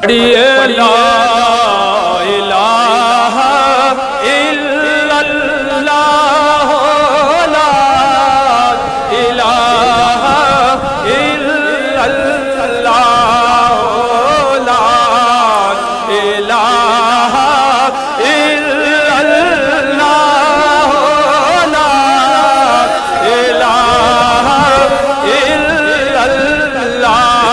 لا الہ الا اللہ لا الہ الا اللہ لا الہ الا اللہ لا الہ الا اللہ لا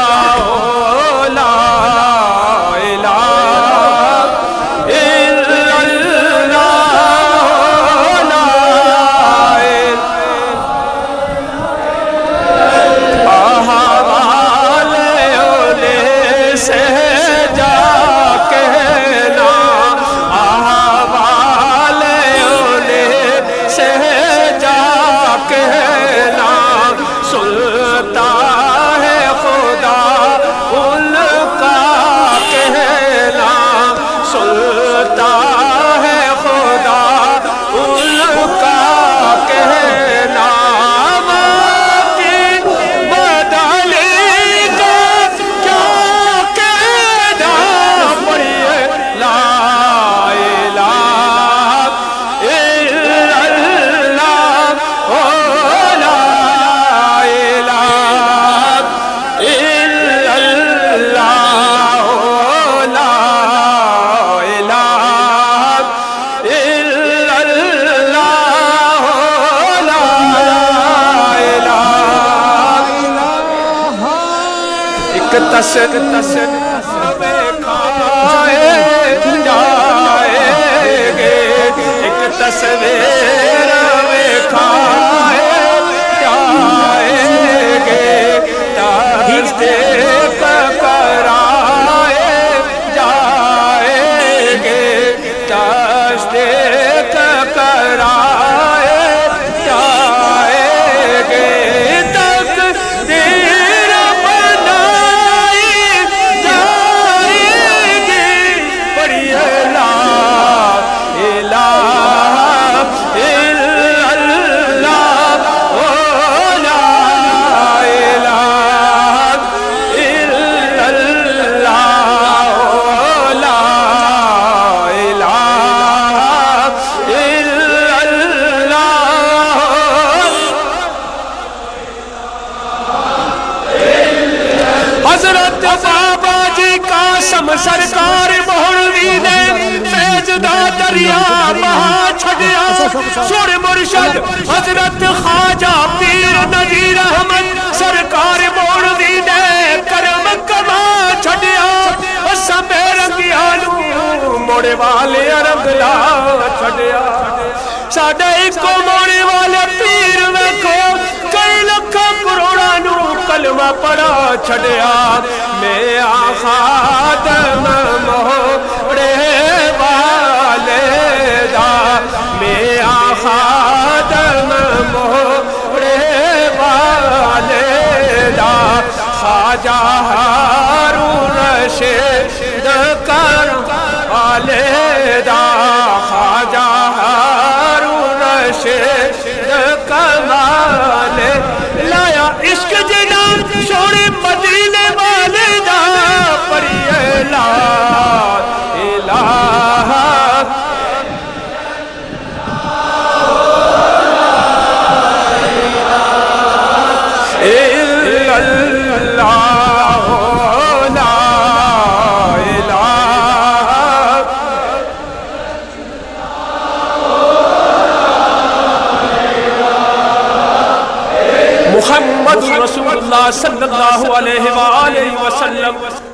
تصویر کھائے جائیں گے ایک تصویر کھائے جائیں گے تصدیق کرائے جائیں گے تصدیق کرائے جائیں گے حضرت بابا جی قاسم سرکار مولوی نے فیض دا دریا بہا چھڑیا سر مرشد حضرت خواجہ پیر نذیر احمد سرکار مولوی نے کرم کما چھڑیا سبے رنگیانو موڑے والے رنگ لا چھڑیا ساڈے ایکو موڑے والے پیر ویکھو کئی لکھاں کروڑاں نو کلمہ پڑھا چھڑیا میں خادم موڑے والے دا میں خادم موڑے والے دا خواجہ ہارون رشید کر والے دا خواجہ ہارون رشید کمال لایا عشق جنا سونے مدینے والے دا پڑھیے لا الہ الا اللہ لا الہ محمد رسول اللہ صلی اللہ علیہ وآلہ وسلم